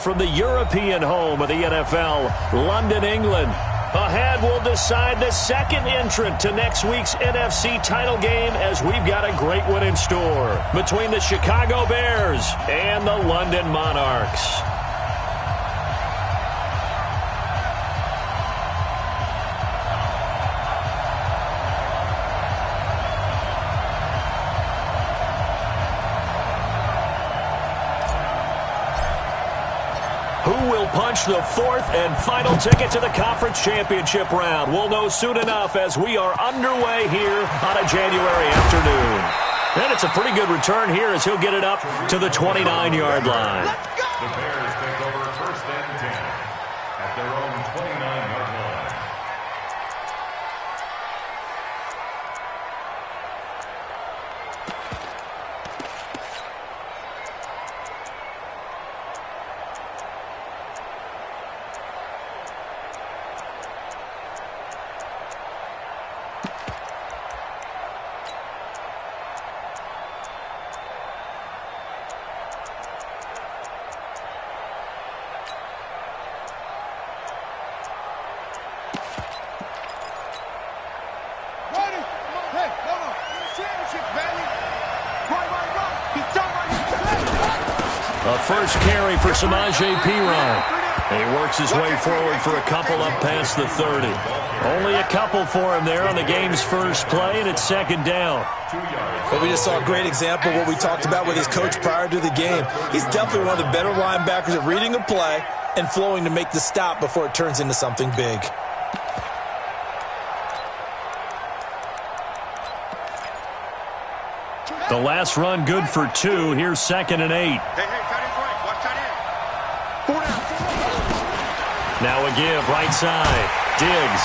From the European home of the NFL, London, England. Ahead, we'll decide the second entrant to next week's NFC title game as we've got a great one in store between the Chicago Bears and the London Monarchs. Who will punch the fourth and final ticket to the conference championship round? We'll know soon enough as we are underway here on a January afternoon. And it's a pretty good return here as he'll get it up to the 29-yard line. The Bears take over first and 10 at their own 29-yard line. A first carry for Cwml Playoffs. He works his way forward for a couple up past the 30. Only a couple for him there on the game's first play, and it's second down. Well, we just saw a great example of what we talked about with his coach prior to the game. He's definitely one of the better linebackers at reading a play and flowing to make the stop before it turns into something big. The last run good for 2. Here's 2nd and 8. Hey, tight end's right. Watch tight end. 4 down. Now a give, right side. Diggs.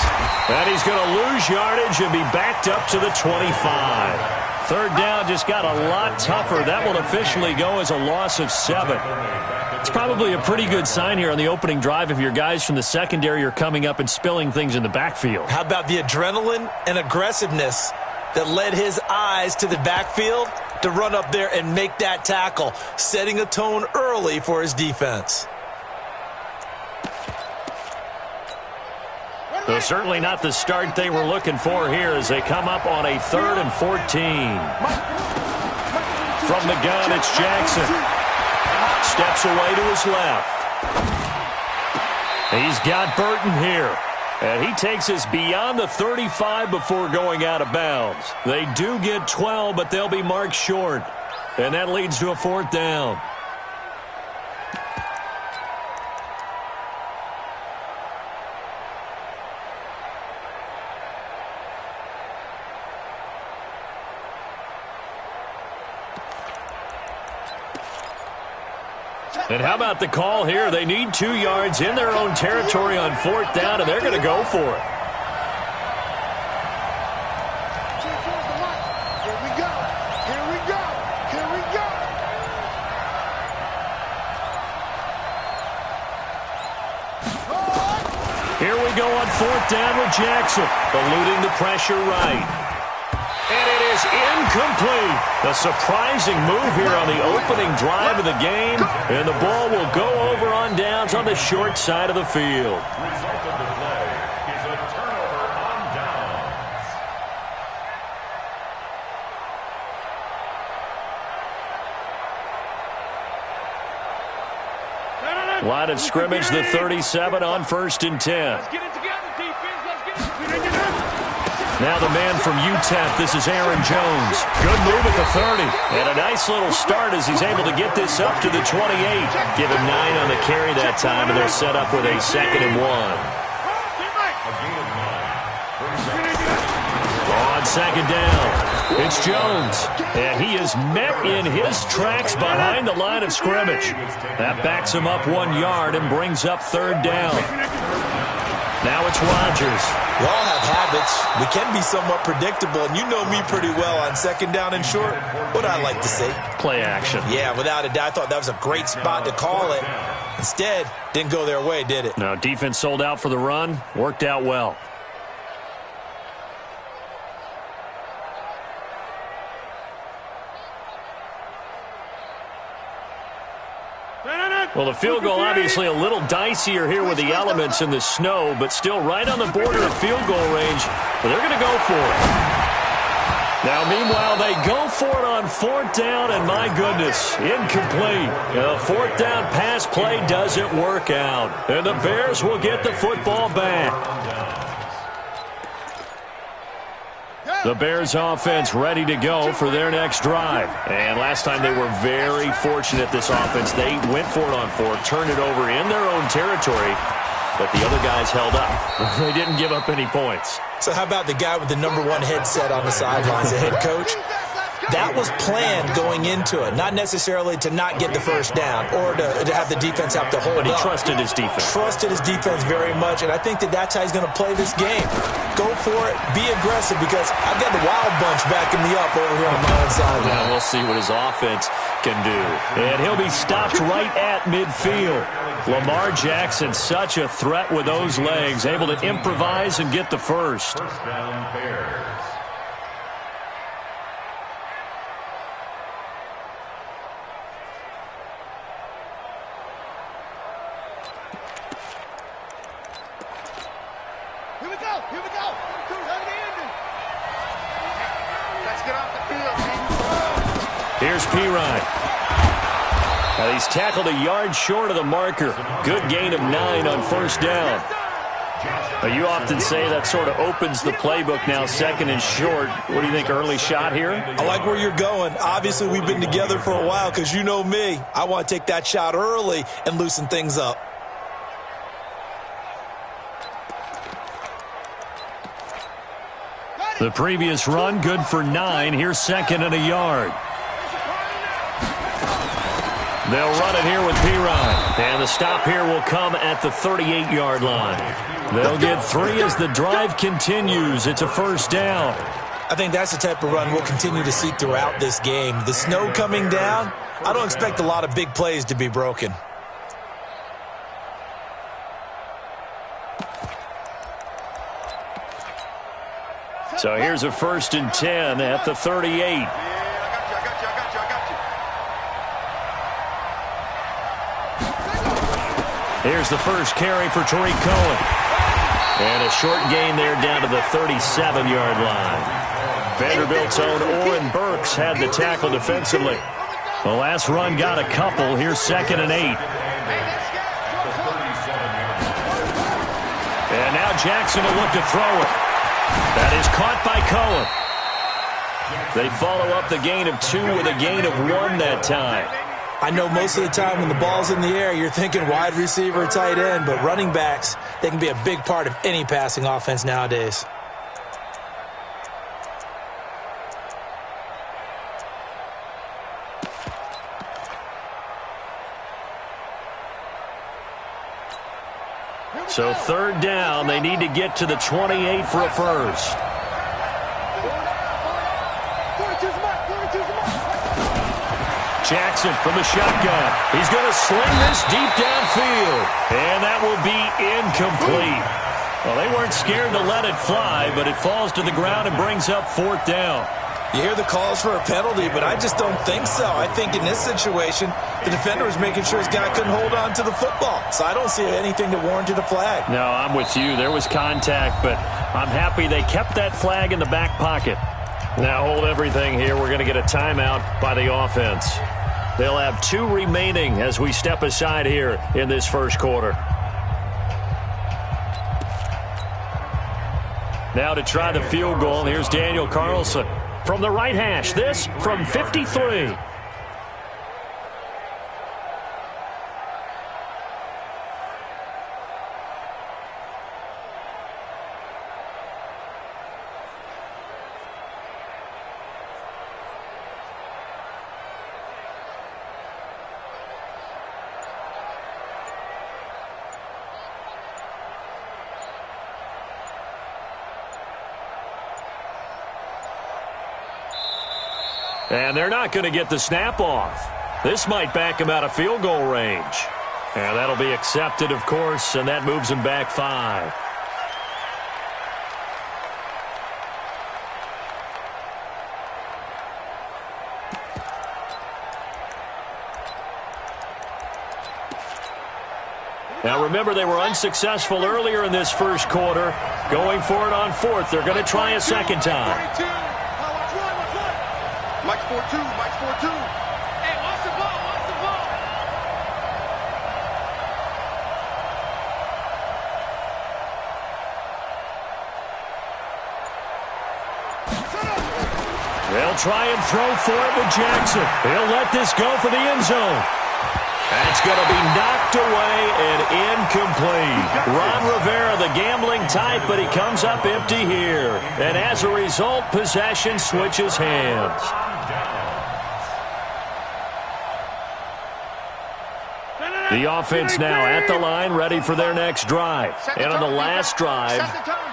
And he's going to lose yardage and be backed up to the 25. Third down just got a lot tougher. That will officially go as a loss of 7. It's probably a pretty good sign here on the opening drive if your guys from the secondary are coming up and spilling things in the backfield. How about the adrenaline and aggressiveness that led his eyes to the backfield to run up there and make that tackle, setting a tone early for his defense. So certainly not the start they were looking for here as they come up on a 3rd and 14. From the gun, it's Jackson. Steps away to his left. He's got Burton here. And he takes us beyond the 35 before going out of bounds. They do get 12, but they'll be marked short. And that leads to a 4th down. And how about the call here? They need 2 yards in their own territory on 4th down, and they're going to go for it. Here we go. Here we go. Here we go. Here we go on 4th down with Jackson, eluding the pressure right. And it is incomplete. A surprising move here on the opening drive of the game. And the ball will go over on downs on the short side of the field. Result of the play is a turnover on downs. Line of scrimmage, the 37 on 1st and 10. Let's get it together, defense. Let's get it. Now the man from UTEP, this is Aaron Jones. Good move at the 30. And a nice little start as he's able to get this up to the 28. Give him 9 on the carry that time, and they're set up with a 2nd and 1. On 2nd down, it's Jones. And he is met in his tracks behind the line of scrimmage. That backs him up 1 yard and brings up 3rd down. Now it's Rodgers. We all have habits. We can be somewhat predictable, and you know me pretty well on 2nd down and short. What I like to say? Play action. Yeah, without a doubt, I thought that was a great spot to call it. Instead, didn't go their way, did it? No, defense sold out for the run. Worked out well. Well, the field goal obviously a little dicier here with the elements in the snow, but still right on the border of field goal range. But they're going to go for it. Now, meanwhile, they go for it on fourth down, and my goodness, incomplete. The fourth down pass play doesn't work out, and the Bears will get the football back. The Bears offense ready to go for their next drive. And last time they were very fortunate, this offense. They went for it on fourth, turned it over in their own territory, but the other guys held up. They didn't give up any points. So how about the guy with the #1 headset on the sidelines, the head coach? That was planned going into it, not necessarily to not get the first down or to have the defense have to hold up. But he trusted his defense. Trusted his defense very much, and I think that's how he's going to play this game. Go for it, be aggressive, because I've got the wild bunch backing me up over here on my own side. Yeah, we'll see what his offense can do. And he'll be stopped right at midfield. Lamar Jackson, such a threat with those legs, able to improvise and get the first. First down, Bears. Here we go. Here we go. Let's get off the field, man. Here's Pirine. Now he's tackled a yard short of the marker. Good gain of 9 on first down. Now you often say that sort of opens the playbook now, second and short. What do you think, early shot here? I like where you're going. Obviously, we've been together for a while because you know me. I want to take that shot early and loosen things up. The previous run, good for 9. Here's second and a yard. They'll run it here with Pirine. And the stop here will come at the 38-yard line. They'll get 3 as the drive continues. It's a first down. I think that's the type of run we'll continue to see throughout this game. The snow coming down, I don't expect a lot of big plays to be broken. So here's a 1st and 10 at the 38. Here's the first carry for Tariq Cohen. And a short gain there down to the 37-yard line. Vanderbilt's own Oren Burks had the tackle defensively. The last run got a couple. Here's 2nd and 8. And now Jackson will look to throw it. That is caught by Cohen. They follow up the gain of 2 with a gain of 1 that time. I know most of the time when the ball's in the air, you're thinking wide receiver, tight end, but running backs, they can be a big part of any passing offense nowadays. So 3rd down, they need to get to the 28 for a first. Jackson from the shotgun. He's going to sling this deep downfield. And that will be incomplete. Well, they weren't scared to let it fly, but it falls to the ground and brings up 4th down. You hear the calls for a penalty, but I just don't think so. I think in this situation, the defender was making sure his guy couldn't hold on to the football. So I don't see anything that warranted a flag. No, I'm with you. There was contact, but I'm happy they kept that flag in the back pocket. Now hold everything here. We're going to get a timeout by the offense. They'll have 2 remaining as we step aside here in this first quarter. Now to try the field goal, here's Daniel Carlson from the right hash. This from 53. And they're not going to get the snap off. This might back him out of field goal range. And that'll be accepted, of course, and that moves him back 5. Now remember, they were unsuccessful earlier in this first quarter. Going for it on fourth. They're going to try a second time. Mike's 4-2. Mike's 4-2. Hey, watch the ball. Watch the ball. They'll try and throw for it with Jackson. He'll let this go for the end zone. That's going to be knocked away and incomplete. Ron Rivera, the gambling type, but he comes up empty here. And as a result, possession switches hands. The offense now at the line, ready for their next drive. And on the last drive,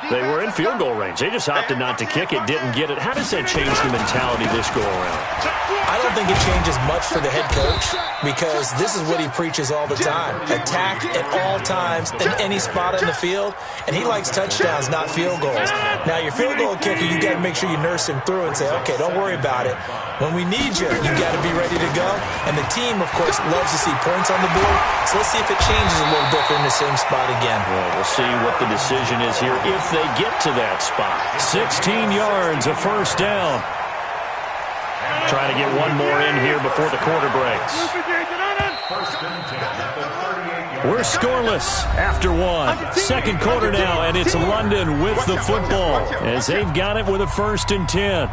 they were in field goal range. They just opted not to kick it, didn't get it. How does that change the mentality this go-around? I don't think it changes much for the head coach because this is what he preaches all the time. Attack at all times in any spot in the field, and he likes touchdowns, not field goals. Now, your field goal kicker, you got to make sure you nurse him through and say, okay, don't worry about it. When we need you, you got to be ready to go. And the team, of course, loves to see points on the board. So let's see if it changes a little bit in the same spot again. Well, we'll see what the decision is here if they get to that spot. 16 yards, a first down. Trying to get one more in here before the quarter breaks. We're scoreless after one. Second quarter now, and it's London with the football as they've got it with a 1st and 10.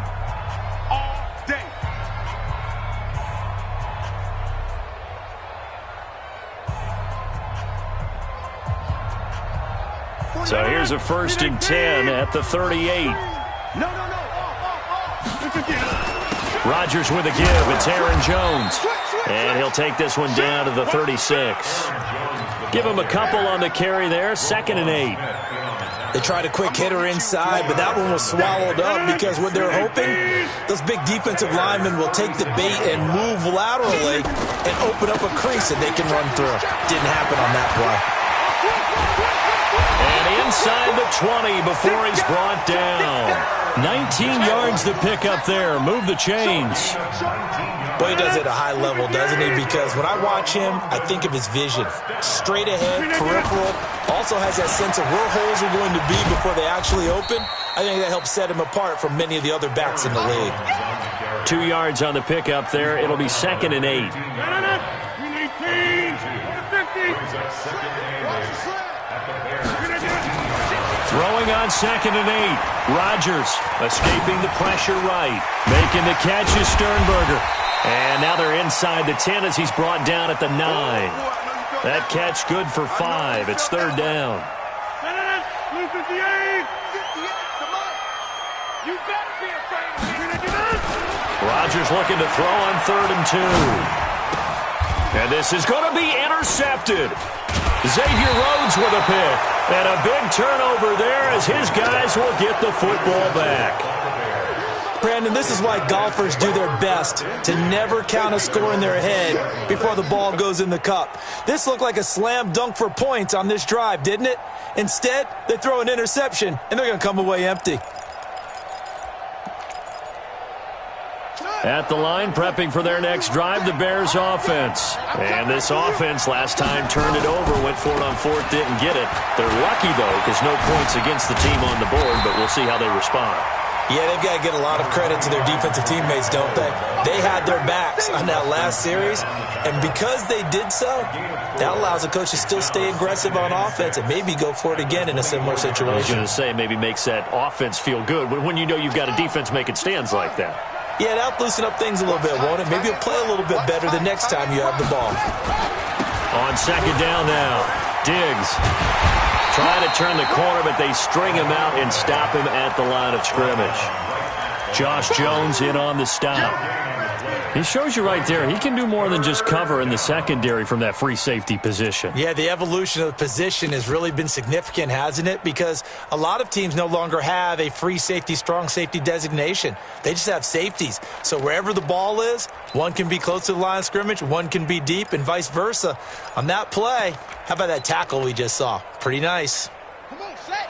So here's a 1st and 10 at the 38. Rodgers with a give. It's Aaron Jones. And he'll take this one down to the 36. Give him a couple on the carry there. 2nd and 8. They tried a quick hitter inside, but that one was swallowed up because what they're hoping, those big defensive linemen will take the bait and move laterally and open up a crease that they can run through. Didn't happen on that play. And inside the 20 before he's brought down. 19 yards to pick up there. Move the chains. Boy, he does it at a high level, doesn't he? Because when I watch him, I think of his vision. Straight ahead, peripheral. Also has that sense of where holes are going to be before they actually open. I think that helps set him apart from many of the other backs in the league. 2 yards on the pickup there. It'll be 2nd and 8. Throwing on 2nd and 8. Rodgers escaping the pressure right. Making the catch is Sternberger. And now they're inside the 10 as he's brought down at the 9. That catch good for 5. It's 3rd down. Rodgers looking to throw on 3rd and 2. And this is going to be intercepted. Xavier Rhodes with a pick. And a big turnover there as his guys will get the football back. Brandon, this is why golfers do their best to never count a score in their head before the ball goes in the cup. This looked like a slam dunk for points on this drive, didn't it? Instead, they throw an interception, and they're going to come away empty. At the line, prepping for their next drive, the Bears offense. And this offense last time turned it over, went for it on 4th, didn't get it. They're lucky, though, because no points against the team on the board, but we'll see how they respond. Yeah, they've got to get a lot of credit to their defensive teammates, don't they? They had their backs on that last series, and because they did so, that allows the coach to still stay aggressive on offense and maybe go for it again in a similar situation. I was going to say, maybe makes that offense feel good when you know you've got a defense making stands like that. Yeah, that'll loosen up things a little bit, won't it? Maybe you'll play a little bit better the next time you have the ball. On 2nd down now, Diggs trying to turn the corner, but they string him out and stop him at the line of scrimmage. Josh Jones in on the stop. He shows you right there, he can do more than just cover in the secondary from that free safety position. Yeah, the evolution of the position has really been significant, hasn't it? Because a lot of teams no longer have a free safety, strong safety designation. They just have safeties. So wherever the ball is, one can be close to the line of scrimmage, one can be deep, and vice versa. On that play, how about that tackle we just saw? Pretty nice. Come on, set.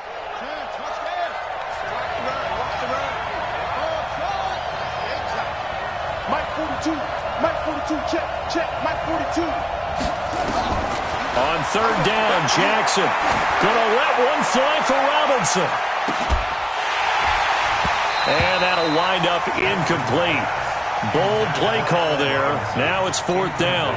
Mike 42, check, Mike 42. On third down, Jackson gonna let one fly for Robinson. And that'll wind up incomplete. Bold play call there. Now it's fourth down.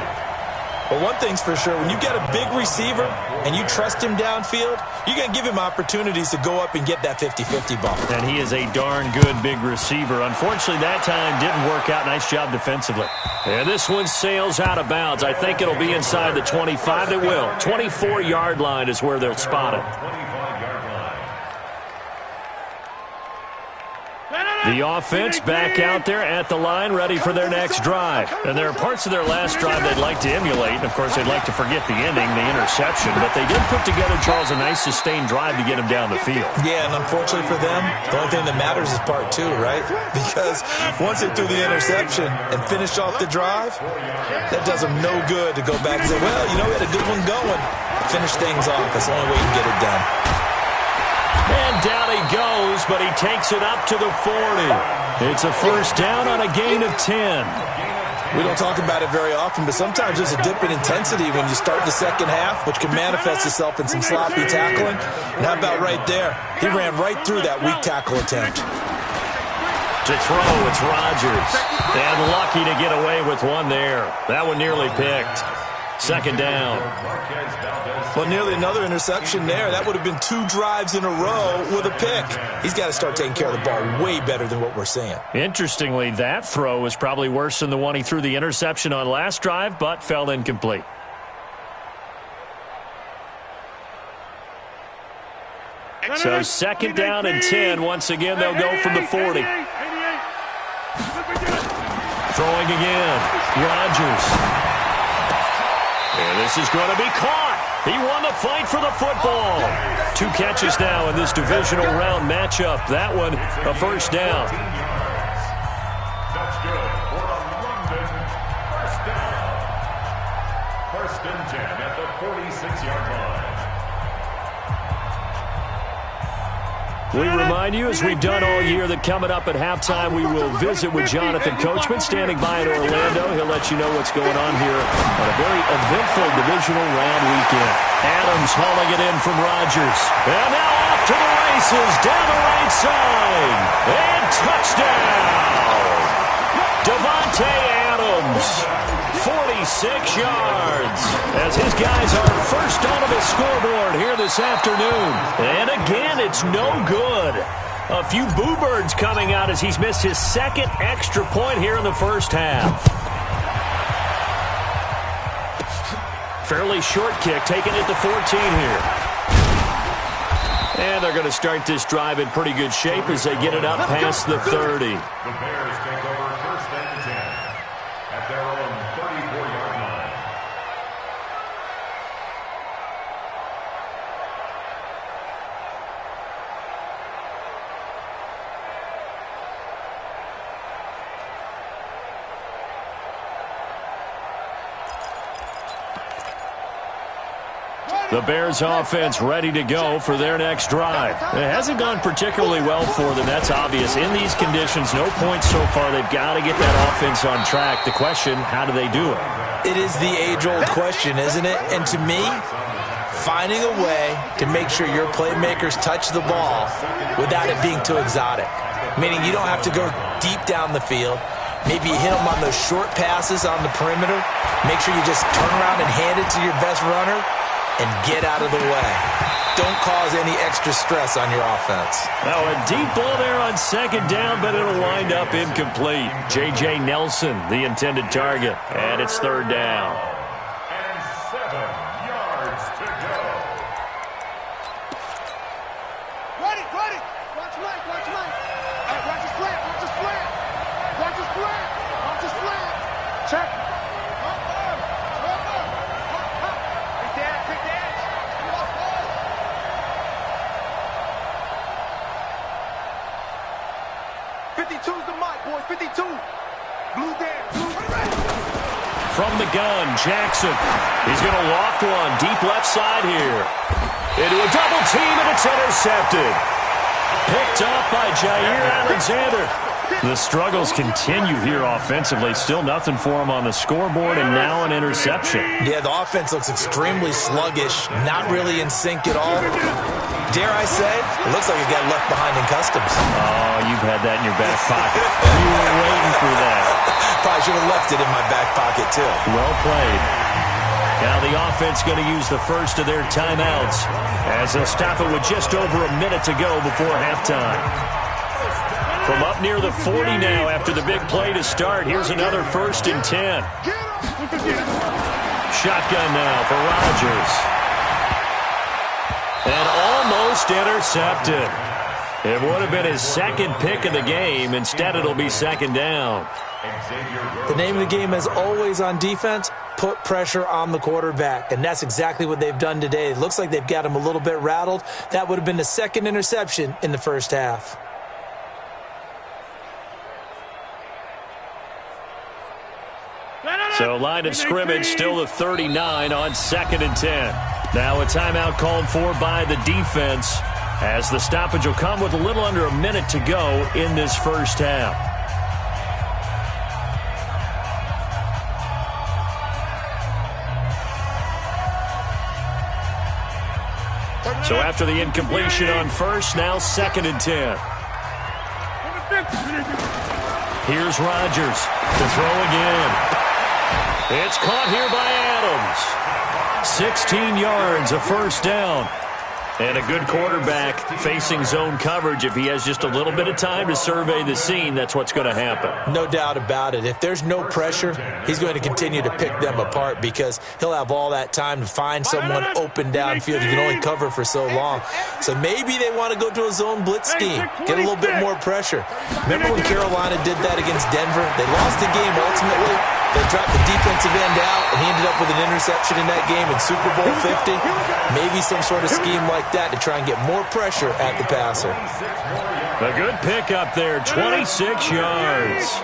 Well, one thing's for sure, when you get a big receiver and you trust him downfield, you're going to give him opportunities to go up and get that 50-50 ball. And he is a darn good big receiver. Unfortunately, that time didn't work out. Nice job defensively. And this one sails out of bounds. I think it'll be inside the 25. It will. 24-yard line is where they'll spot it. The offense back out there at the line, ready for their next drive. And there are parts of their last drive they'd like to emulate. And, of course, they'd like to forget the ending, the interception. But they did put together, Charles, a nice sustained drive to get him down the field. Yeah, and unfortunately for them, the only thing that matters is part two, right? Because once they threw the interception and finished off the drive, that does them no good to go back and say, well, you know, we had a good one going. Finish things off. That's the only way you can get it done. And down he goes, but he takes it up to the 40. It's a first down on a gain of 10. We don't talk about it very often, but sometimes there's a dip in intensity when you start the second half, which can manifest itself in some sloppy tackling. And how about right there? He ran right through that weak tackle attempt. To throw, it's Rodgers. And lucky to get away with one there. That one nearly picked. Second down. Well, nearly another interception there. That would have been 2 drives in a row with a pick. He's got to start taking care of the ball way better than what we're seeing. Interestingly, that throw was probably worse than the one he threw the interception on last drive, but fell incomplete. So second down and 10. Once again, they'll go from the 40. Throwing again. Rodgers. And this is going to be caught. He won the fight for the football. 2 catches now in this divisional round matchup. That one, a first down. That's good for a London first down. First and 10 at the 46-yard line. We remind you, as we've done all year, that coming up at halftime, we will visit with Jonathan Coachman, standing by in Orlando. He'll let you know what's going on here on a very eventful divisional round weekend. Adams hauling it in from Rodgers. And now off to the races, down the right side. And touchdown! Davante Adams, 46 yards, as his guys are first onto the scoreboard here this afternoon. And again, it's no good. A few boo birds coming out as he's missed his second extra point here in the first half. Fairly short kick, taking it to 14 here. And they're going to start this drive in pretty good shape as they get it up past the 30. The Bears take over first and 10 at their own 34-yard line. The Bears offense ready to go for their next drive. It hasn't gone particularly well for them. That's obvious. In these conditions, no points so far. They've got to get that offense on track. The question, how do they do it? It is the age-old question, isn't it? And to me, finding a way to make sure your playmakers touch the ball without it being too exotic. Meaning you don't have to go deep down the field. Maybe you hit them on those short passes on the perimeter. Make sure you just turn around and hand it to your best runner and get out of the way. Don't cause any extra stress on your offense. Now a deep ball there on second down, but it'll wind up incomplete. J.J. Nelson, the intended target, and it's third down. And 7 yards to go. Ready. Watch Mike. Hey, watch his flat. Check. From the gun, Jackson. He's going to loft one deep left side here. Into a double team, and it's intercepted. Picked up by Jair Alexander. The struggles continue here offensively. Still nothing for them on the scoreboard, and now an interception. Yeah, the offense looks extremely sluggish, not really in sync at all. Dare I say, it looks like it got left behind in customs. Oh, you've had that in your back pocket. You were waiting for that. Probably should have left it in my back pocket, too. Well played. Now the offense going to use the first of their timeouts as they'll stop it with just over a minute to go before halftime. From up near the 40 now after the big play to start, here's another 1st and 10. Shotgun now for Rodgers. And almost intercepted. It would have been his second pick of the game. Instead, it'll be 2nd down. The name of the game is always on defense, put pressure on the quarterback. And that's exactly what they've done today. It looks like they've got him a little bit rattled. That would have been the 2nd interception in the first half. So line of scrimmage still the 39 on 2nd and 10. Now a timeout called for by the defense as the stoppage will come with a little under a minute to go in this first half. So after the incompletion on first, now 2nd and 10. Here's Rodgers to throw again. It's caught here by Adams. 16 yards, a 1st down. And a good quarterback facing zone coverage. If he has just a little bit of time to survey the scene, that's what's going to happen. No doubt about it. If there's no pressure, he's going to continue to pick them apart because he'll have all that time to find someone open downfield. You can only cover for so long. So maybe they want to go to a zone blitz scheme, get a little bit more pressure. Remember when Carolina did that against Denver? They lost the game ultimately. They dropped the defensive end out, and he ended up with an interception in that game in Super Bowl 50. Maybe some sort of scheme like that to try and get more pressure at the passer. A good pickup there, 26 yards.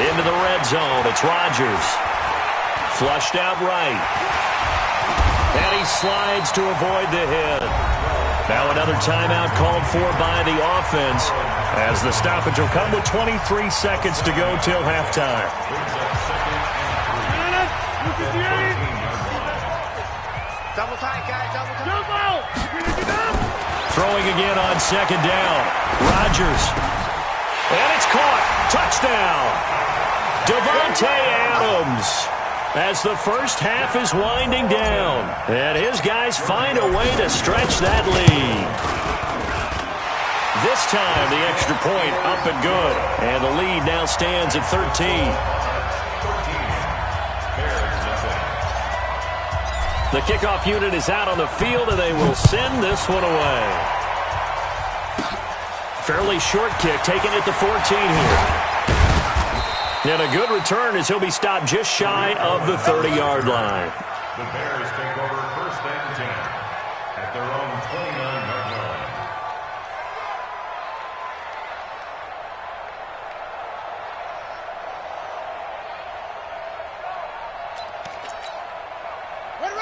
Into the red zone, it's Rodgers. Flushed out right. And he slides to avoid the hit. Now another timeout called for by the offense as the stoppage will come with 23 seconds to go till halftime. Double tight, guys, double tight. Throwing again on 2nd down. Rodgers. And it's caught. Touchdown. Davante Adams. As the first half is winding down. And his guys find a way to stretch that lead. This time, the extra point up and good. And the lead now stands at 13. The kickoff unit is out on the field, and they will send this one away. Fairly short kick, taking it to 14 here. And a good return as he'll be stopped just shy of the 30-yard line. The Bears take over 1st and 10 at their own 29-yard line.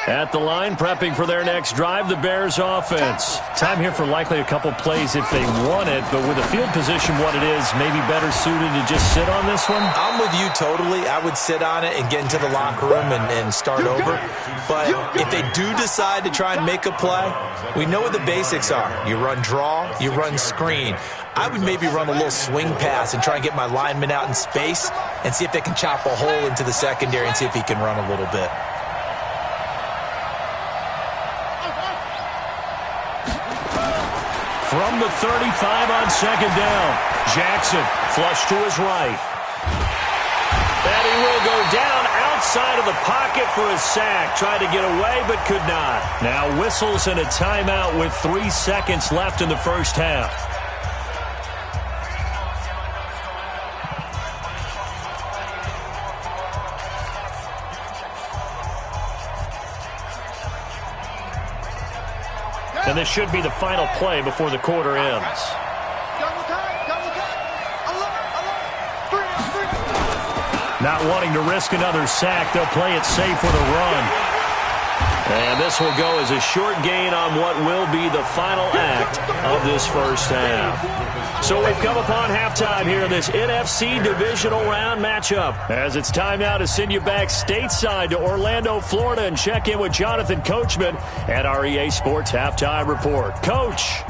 At the line, prepping for their next drive, the Bears offense. Time here for likely a couple plays if they want it, but with the field position what it is, maybe better suited to just sit on this one? I'm with you totally. I would sit on it and get into the locker room and start over. But if they do decide to try and make a play, we know what the basics are. You run draw, you run screen. I would maybe run a little swing pass and try and get my lineman out in space and see if they can chop a hole into the secondary and see if he can run a little bit. From the 35 on 2nd down, Jackson flush to his right. And he will go down outside of the pocket for a sack. Tried to get away but could not. Now whistles and a timeout with 3 seconds left in the first half. And this should be the final play before the quarter ends. Double tight, double tight. Alert. Not wanting to risk another sack, they'll play it safe with a run. And this this will go as a short gain on what will be the final act of this first half. So we've come upon halftime here in this NFC divisional round matchup. As it's time now to send you back stateside to Orlando, Florida, and check in with Jonathan Coachman at our EA Sports Halftime Report. Coach.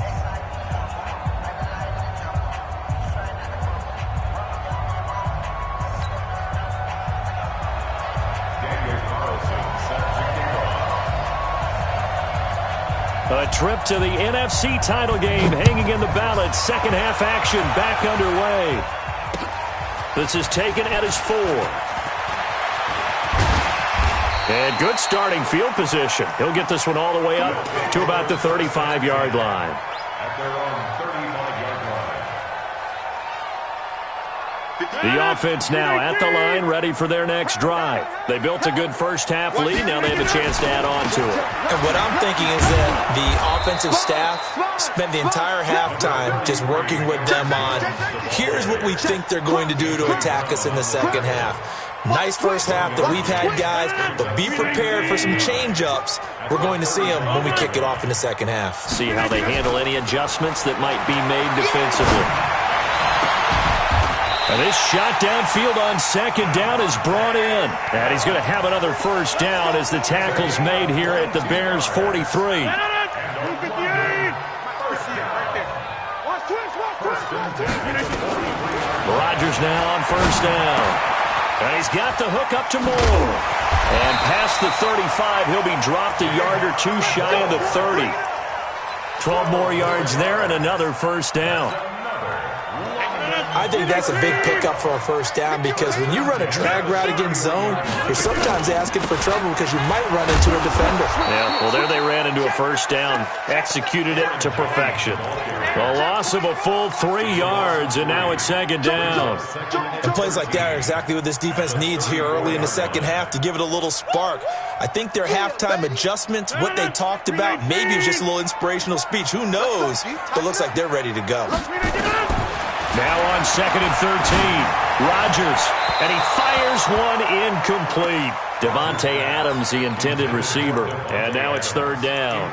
A trip to the NFC title game hanging in the balance. Second half action back underway. This is taken at his 4. And good starting field position. He'll get this one all the way up to about the 35-yard line. At their own 35-yard line. The offense now at the line, ready for their next drive. They built a good first half lead. Now they have a chance to add on to it. And what I'm thinking is that the offensive staff spent the entire halftime just working with them on, here's what we think they're going to do to attack us in the second half. Nice first half that we've had, guys, but be prepared for some change-ups. We're going to see them when we kick it off in the second half. See how they handle any adjustments that might be made defensively. And this shot downfield on second down is brought in. And he's going to have another first down as the tackle's made here at the Bears' 43. Rodgers now on first down. And he's got the hook up to Moore. And past the 35, he'll be dropped a yard or two shy of the 30. 12 more yards there and another first down. I think that's a big pickup for a first down because when you run a drag route against zone, you're sometimes asking for trouble because you might run into a defender. Yeah, well, there they ran into a first down, executed it to perfection. A loss of a full 3 yards, and now it's second down. And plays like that are exactly what this defense needs here early in the second half to give it a little spark. I think their halftime adjustments, what they talked about, maybe it was just a little inspirational speech. Who knows? But it looks like they're ready to go. Now on second and 13, Rodgers, and he fires one incomplete. Devontae Adams, the intended receiver, and now it's third down.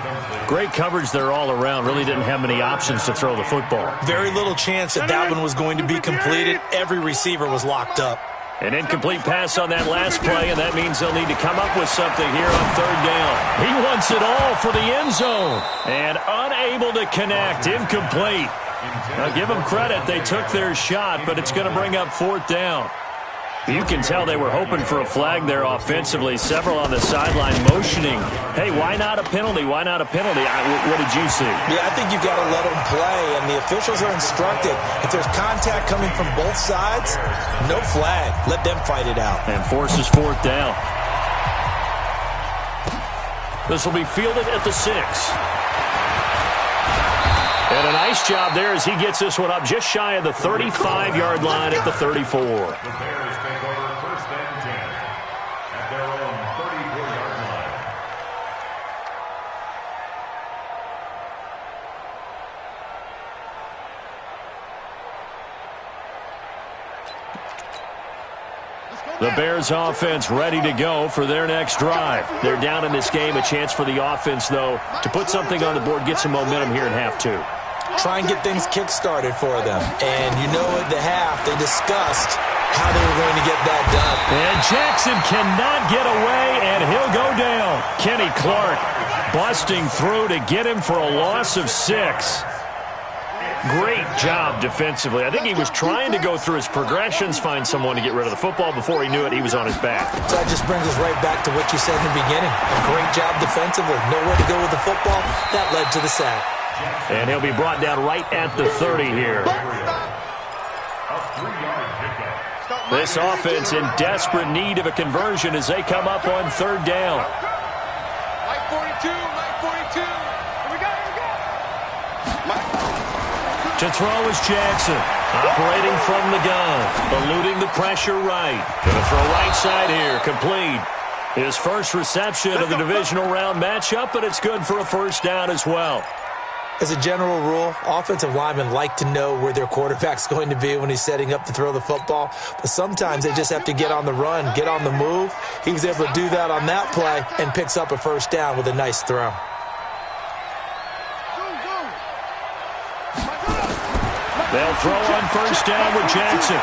Great coverage there all around. Really didn't have many options to throw the football. Very little chance that one was going to be completed. Every receiver was locked up. An incomplete pass on that last play, and that means they'll need to come up with something here on third down. He wants it all for the end zone, and unable to connect, incomplete. Now, give them credit. They took their shot, but it's going to bring up fourth down. You can tell they were hoping for a flag there offensively. Several on the sideline motioning. Hey, why not a penalty? Why not a penalty? What did you see? Yeah, I think you've got to let them play, and the officials are instructed. If there's contact coming from both sides, no flag. Let them fight it out. And forces fourth down. This will be fielded at the 6. And a nice job there as he gets this one up just shy of the 35-yard line at the 34. The Bears take over first and 10 at their own 34-yard line. The Bears offense ready to go for their next drive. They're down in this game. A chance for the offense, though, to put something on the board, get some momentum here in half 2. Try and get things kick-started for them. And you know at the half, they discussed how they were going to get that done. And Jackson cannot get away, and he'll go down. Kenny Clark busting through to get him for a loss of 6. Great job defensively. I think he was trying to go through his progressions, find someone to get rid of the football. Before he knew it, he was on his back. So that just brings us right back to what you said in the beginning. A great job defensively. Nowhere to go with the football. That led to the sack. And he'll be brought down right at the 30 here. This offense in desperate need of a conversion as they come up on third down. Mike 42, Mike 42. Here we go, here we go. To throw is Jackson, operating from the gun, eluding the pressure right. Going to throw right side here, complete. His first reception of the divisional round matchup, but it's good for a first down as well. As a general rule, offensive linemen like to know where their quarterback's going to be when he's setting up to throw the football. But sometimes they just have to get on the run, get on the move. He was able to do that on that play and picks up a first down with a nice throw. They'll throw on first down with Jackson.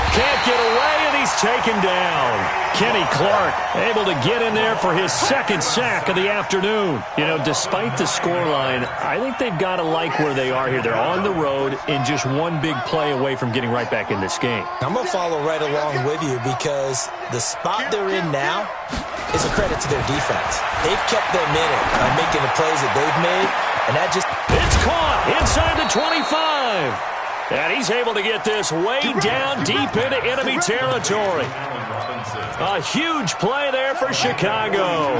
Can't get away, and he's taken down. Kenny Clark able to get in there for his second sack of the afternoon. You know, despite the scoreline, I think they've got to like where they are here. They're on the road and just one big play away from getting right back in this game. I'm going to follow right along with you because the spot they're in now is a credit to their defense. They've kept them in it by making the plays that they've made, and that just... It's caught inside the 25. And he's able to get this way down deep into enemy territory. A huge play there for Chicago.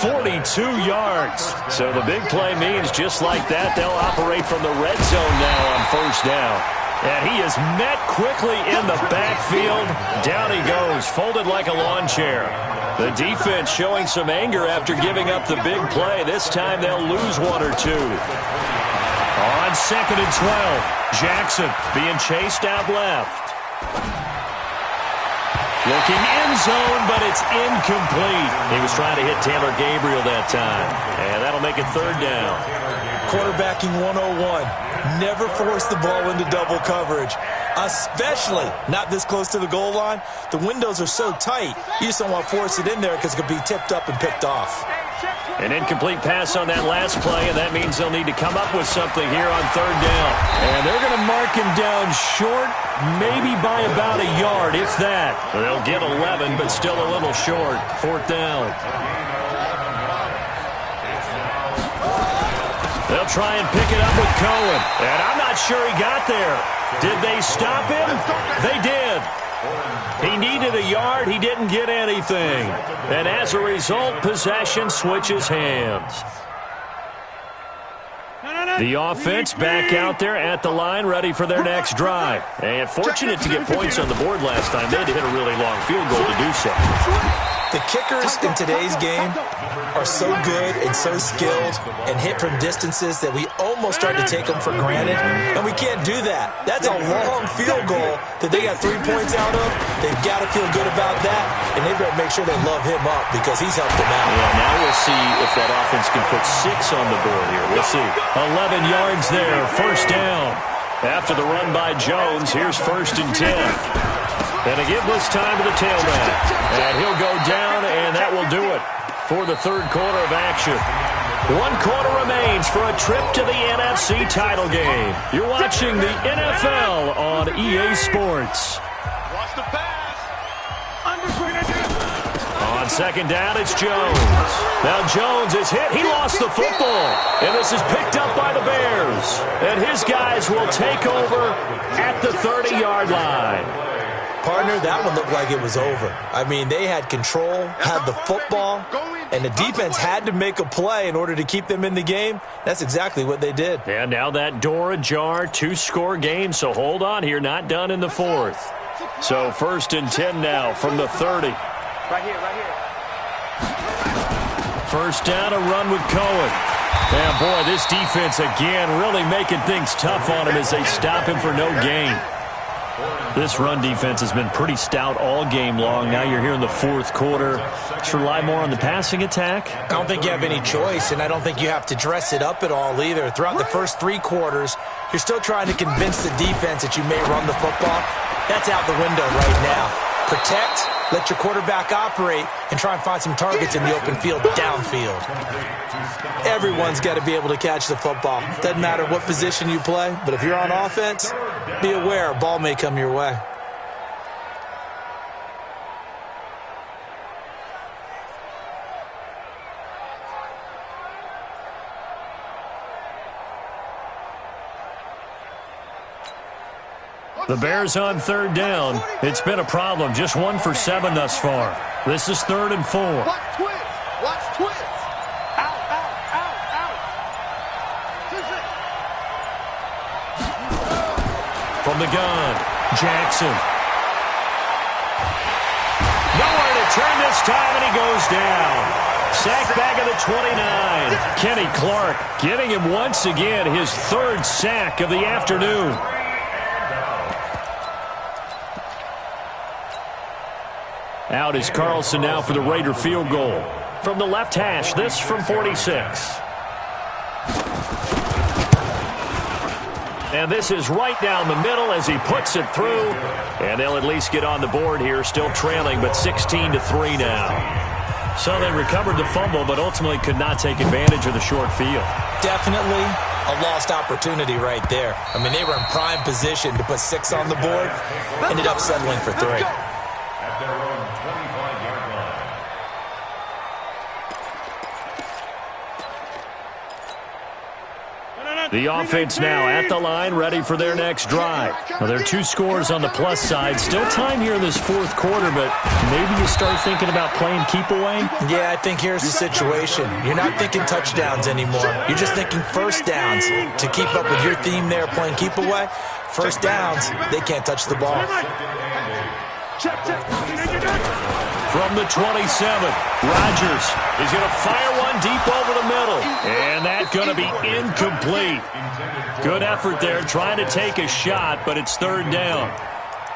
42 yards. So the big play means just like that, they'll operate from the red zone now on first down. And he is met quickly in the backfield. Down he goes, folded like a lawn chair. The defense showing some anger after giving up the big play. This time they'll lose one or two. On 2nd and 12, Jackson being chased out left. Looking end zone, but it's incomplete. He was trying to hit Taylor Gabriel that time. And that'll make it third down. Quarterbacking 101. Never force the ball into double coverage, especially not this close to the goal line. The windows are so tight, you just don't want to force it in there because it could be tipped up and picked off. An incomplete pass on that last play, and that means they'll need to come up with something here on third down. And they're going to mark him down short, maybe by about a yard, if that. They'll get 11, but still a little short. Fourth down. They'll try and pick it up with Cohen. And I'm not sure he got there. Did they stop him? They did. He needed a yard. He didn't get anything. And as a result, possession switches hands. The offense back out there at the line, ready for their next drive. And fortunate to get points on the board last time. They had to hit a really long field goal to do so. The kickers in today's game are so good and so skilled and hit from distances that we almost start to take them for granted, and we can't do that. That's a long field goal that they got 3 points out of. They've got to feel good about that, and they've got to make sure they love him up because he's helped them out. Yeah, now we'll see if that offense can put 6 on the board here. We'll see. 11 yards there, first down. After the run by Jones, here's 1st and 10. And a giveless time to the tailback. And he'll go down, and that will do it for the third quarter of action. 1 quarter remains for a trip to the NFC title game. You're watching the NFL on EA Sports. Watch the pass. On second down, it's Jones. Now Jones is hit. He lost the football. And this is picked up by the Bears. And his guys will take over at the 30-yard line. Partner, that one looked like it was over. I mean, they had control, had the football, and the defense had to make a play in order to keep them in the game. That's exactly what they did. And now that door ajar, 2-score game, so hold on here, not done in the fourth. So 1st and 10 now from the 30. Right here, right here. First down, a run with Cohen. And boy, this defense again really making things tough on him as they stop him for no gain. This run defense has been pretty stout all game long. Now you're here in the fourth quarter. Just rely more on the passing attack. I don't think you have any choice, and I don't think you have to dress it up at all either. Throughout the first 3 quarters, you're still trying to convince the defense that you may run the football. That's out the window right now. Protect, let your quarterback operate, and try and find some targets in the open field downfield. Everyone's got to be able to catch the football. Doesn't matter what position you play, but if you're on offense, be aware a ball may come your way. The Bears on third down. It's been a problem. Just 1 for 7 thus far. This is 3rd and 4. Watch twist. Watch twist. Out, out, out, out. From the gun, Jackson. Nowhere to turn this time, and he goes down. Sack back at the 29. Kenny Clark getting him once again his third sack of the afternoon. Out is Carlson now for the Raider field goal. From the left hash, this from 46. And this is right down the middle as he puts it through. And they'll at least get on the board here, still trailing, but 16-3 now. So they recovered the fumble, but ultimately could not take advantage of the short field. Definitely a lost opportunity right there. I mean, they were in prime position to put 6 on the board, ended up settling for 3. At their own 25-yard line. The offense now at the line, ready for their next drive. Well, there are 2 scores on the plus side. Still time here in this fourth quarter, but maybe you start thinking about playing keep away? Yeah, I think here's the situation. You're not thinking touchdowns anymore. You're just thinking first downs. To keep up with your theme there, playing keep away, first downs, they can't touch the ball. From the 27, Rodgers is going to fire one deep over the middle. And that's going to be incomplete. Good effort there trying to take a shot, but it's third down.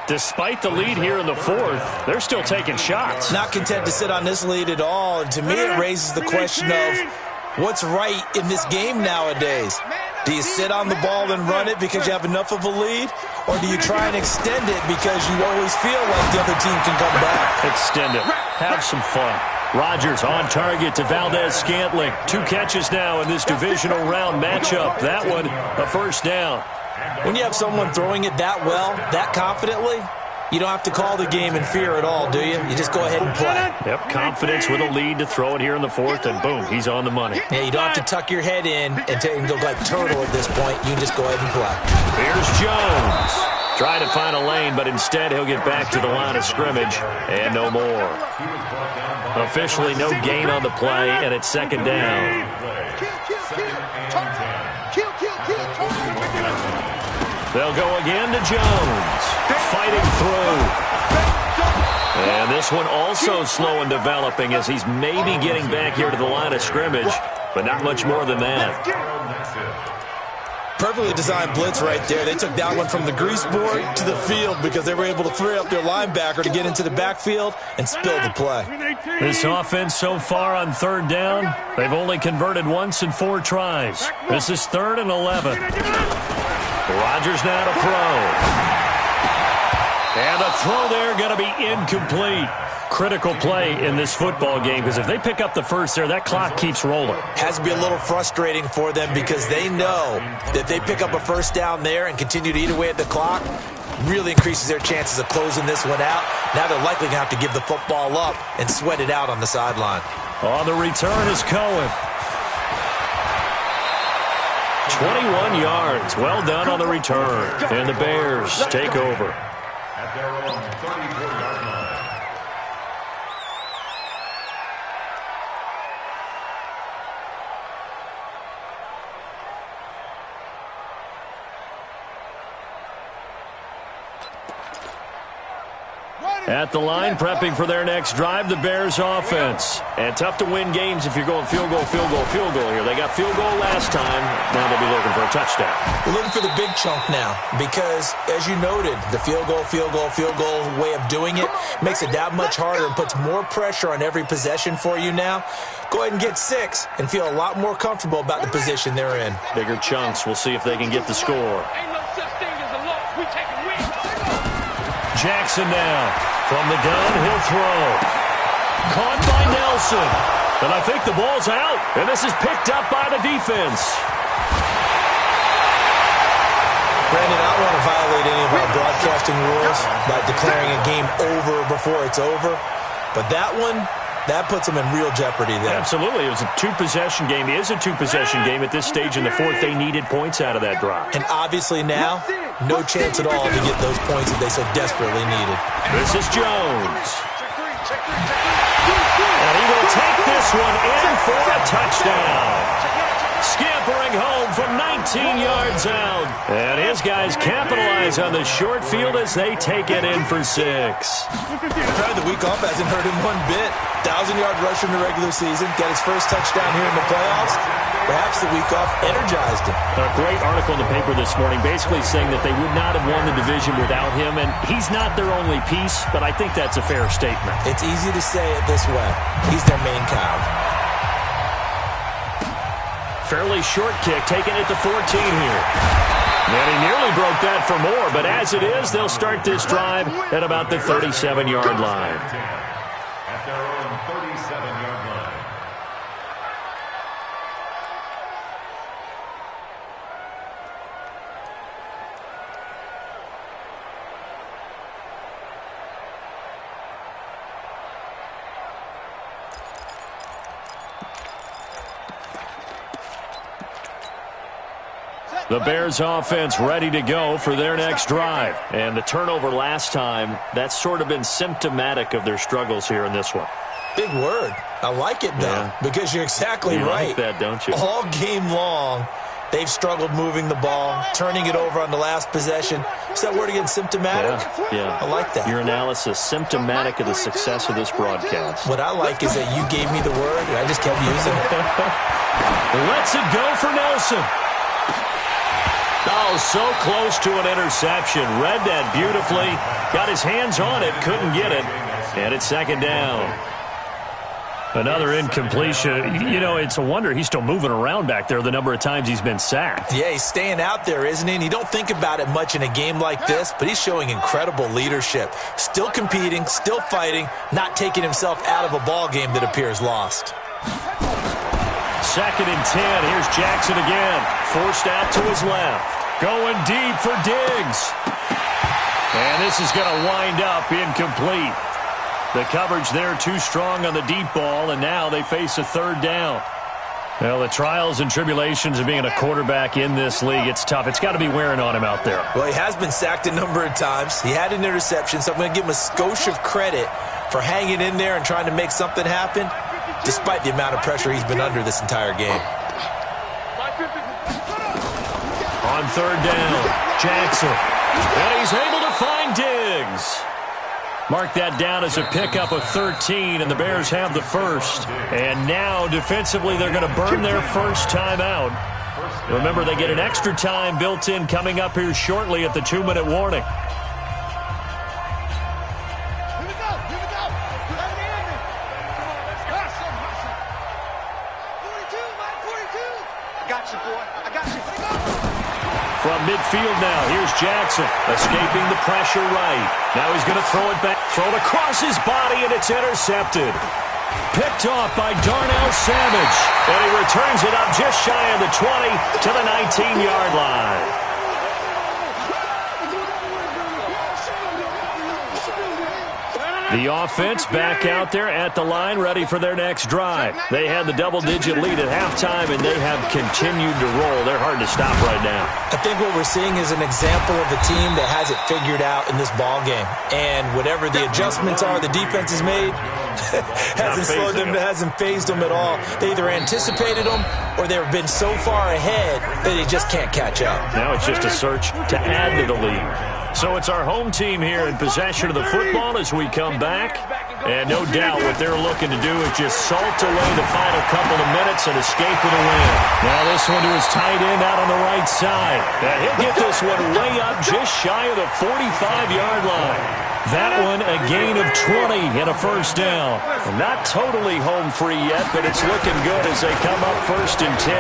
Despite the lead here in the fourth, they're still taking shots. Not content to sit on this lead at all. And to me, it raises the question of what's right in this game nowadays. Do you sit on the ball and run it because you have enough of a lead? Or do you try and extend it because you always feel like the other team can come back? Extend it. Have some fun. Rodgers on target to Valdez-Scantling. 2 catches now in this divisional round matchup. That one, a first down. When you have someone throwing it that well, that confidently, you don't have to call the game in fear at all, do you? You just go ahead and play. Yep, confidence with a lead to throw it here in the fourth, and boom, he's on the money. Yeah, you don't have to tuck your head in and go like turtle at this point. You can just go ahead and play. Here's Jones. Trying to find a lane, but instead he'll get back to the line of scrimmage, and no more. Officially no gain on the play, and it's second down. They'll go again to Jones. Fighting through. And this one also slow in developing as he's maybe getting back here to the line of scrimmage, but not much more than that. Perfectly designed blitz right there. They took that one from the grease board to the field because they were able to free up their linebacker to get into the backfield and spill the play. This offense so far on third down, they've only converted once in 4 tries. This is 3rd and 11. Rodgers now to throw. And the throw there going to be incomplete. Critical play in this football game because if they pick up the first there, that clock keeps rolling. Has to be a little frustrating for them because they know that they pick up a first down there and continue to eat away at the clock, really increases their chances of closing this one out. Now they're likely going to have to give the football up and sweat it out on the sideline. On the return is Cohen. 21 yards. Well done on the return. And the Bears take over. At their own 34-yard line. At the line, prepping for their next drive, the Bears offense. And tough to win games if you're going field goal, field goal, field goal here. They got field goal last time. Now they'll be looking for a touchdown. We're looking for the big chunk now because, as you noted, the field goal way of doing it makes it that much harder and puts more pressure on every possession for you now. Go ahead and get 6 and feel a lot more comfortable about the position they're in. Bigger chunks. We'll see if they can get the score. Ain't no such thing as a loss. We take a win. Jackson now. From the gun, he'll throw. Caught by Nelson. And I think the ball's out. And this is picked up by the defense. Brandon, I don't want to violate any of our broadcasting rules by declaring a game over before it's over. But that one, that puts them in real jeopardy there. Absolutely. It was a 2-possession game. It is a 2-possession game at this stage in the fourth. They needed points out of that drive. And obviously now, no chance at all to get those points that they so desperately needed. This is Jones. And he will take this one in for a touchdown. Skip peppering home from 19 yards out. And his guys capitalize on the short field as they take it in for 6. Probably the week off hasn't hurt him one bit. 1,000-yard rusher in the regular season, got his first touchdown here in the playoffs. Perhaps the week off energized him. A great article in the paper this morning basically saying that they would not have won the division without him, and he's not their only piece, but I think that's a fair statement. It's easy to say it this way. He's their main cog. Fairly short kick, taking it to 14 here. And he nearly broke that for more, but as it is, they'll start this drive at about the 37-yard line. At their own 37-yard line. The Bears offense ready to go for their next drive. And the turnover last time, that's sort of been symptomatic of their struggles here in this one. Big word. I like it, though, because you're exactly right. You like that, don't you? All game long, they've struggled moving the ball, turning it over on the last possession. Is that word again, symptomatic? Yeah. I like that. Your analysis, symptomatic of the success of this broadcast. What I like is that you gave me the word, and I just kept using it. Lets it go for Nelson. Oh, so close to an interception. Read that beautifully. Got his hands on it. Couldn't get it. And it's second down. Another incompletion. You know, it's a wonder he's still moving around back there the number of times he's been sacked. Yeah, he's staying out there, isn't he? And you don't think about it much in a game like this, but he's showing incredible leadership. Still competing, still fighting, not taking himself out of a ball game that appears lost. Second and 10. Here's Jackson again. Forced out to his left. Going deep for Diggs. And this is going to wind up incomplete. The coverage there too strong on the deep ball, and now they face a third down. Well, the trials and tribulations of being a quarterback in this league, it's tough. It's got to be wearing on him out there. Well, he has been sacked a number of times. He had an interception, so I'm going to give him a skosh of credit for hanging in there and trying to make something happen, despite the amount of pressure he's been under this entire game. On third down, Jackson. And he's able to find Diggs. Mark that down as a pickup of 13, and the Bears have the first. And now, defensively, they're going to burn their first time out. Remember, they get an extra time built in coming up here shortly at the 2-minute warning. From midfield now, here's Jackson, escaping the pressure right. Now he's going to throw it back, throw it across his body, and it's intercepted. Picked off by Darnell Savage, and he returns it up just shy of the 20 to the 19-yard line. The offense back out there at the line, ready for their next drive. They had the double-digit lead at halftime, and they have continued to roll. They're hard to stop right now. I think what we're seeing is an example of a team that has it figured out in this ball game. And whatever the adjustments are the defense has made, hasn't slowed them, hasn't phased them at all. They either anticipated them or they've been so far ahead that they just can't catch up. Now it's just a search to add to the lead. So it's our home team here in possession of the football as we come back. And no doubt what they're looking to do is just salt away the final couple of minutes and escape with a win. Now this one to his tight end out on the right side. And he'll get this one way up just shy of the 45-yard line. That one a gain of 20 and a first down. Not totally home free yet, but it's looking good as they come up first and 10.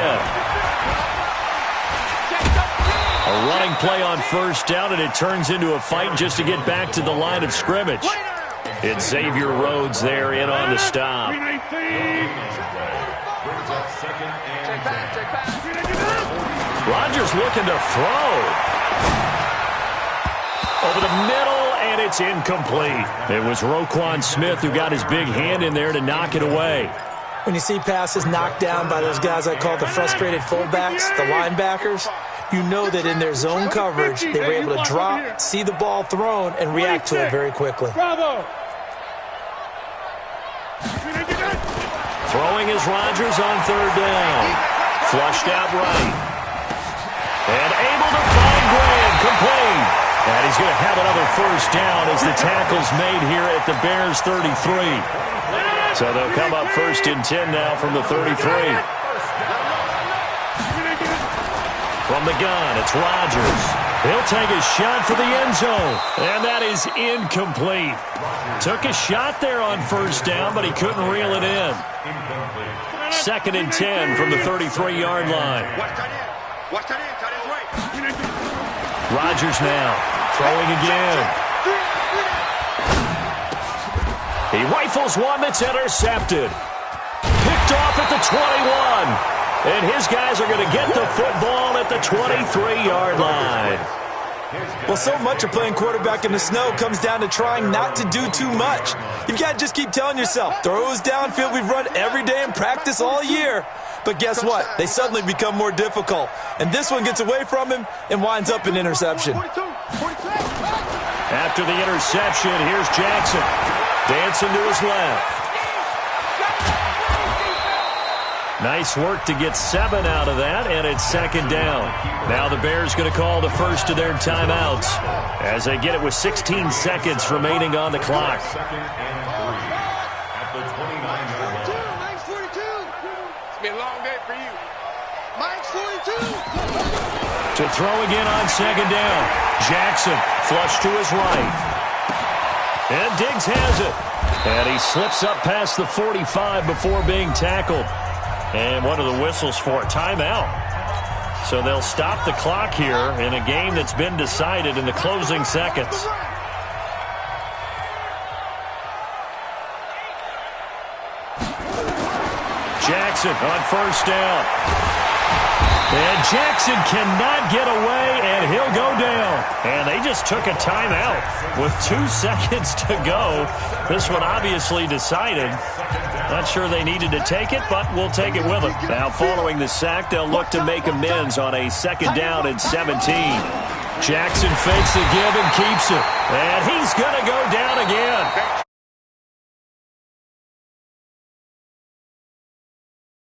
A running play on first down, and it turns into a fight just to get back to the line of scrimmage. It's Xavier Rhodes there in on the stop. Rodgers looking to throw. Over the middle, and it's incomplete. It was Roquan Smith who got his big hand in there to knock it away. When you see passes knocked down by those guys I call the frustrated fullbacks, the linebackers, you know that in their zone coverage, they were able to drop, see the ball thrown, and react to it very quickly. Throwing is Rodgers on third down. Flushed out right. And able to find Graham, complete. And he's going to have another first down as the tackle's made here at the Bears' 33. So they'll come up 1st and 10 now from the 33. From the gun, it's Rodgers. He'll take a shot for the end zone. And that is incomplete. Took a shot there on first down, but he couldn't reel it in. 2nd and 10 from the 33-yard line. Rodgers now throwing again. He rifles one that's intercepted. Picked off at the 21. And his guys are going to get the football at the 23-yard line. Well, so much of playing quarterback in the snow comes down to trying not to do too much. You've got to just keep telling yourself, throws downfield we've run every day in practice all year. But guess what? They suddenly become more difficult. And this one gets away from him and winds up an interception. After the interception, here's Jackson. Dancing to his left. Nice work to get 7 out of that, and it's 2nd down. Now the Bears going to call the first of their timeouts as they get it with 16 seconds remaining on the clock. At the 29-yard line. Mike's 42. It's been a long day for you. Mike's 42. To throw again on 2nd down. Jackson flush to his right. And Diggs has it. And he slips up past the 45 before being tackled. And what are the whistles for? Timeout. So they'll stop the clock here in a game that's been decided in the closing seconds. Jackson on first down. And Jackson cannot get away, and he'll go down. And they just took a timeout with 2 seconds to go. This one obviously decided. Not sure they needed to take it, but we'll take it with them. Now, following the sack, they'll look to make amends on a 2nd down and 17. Jackson fakes the give and keeps it. And he's going to go down again.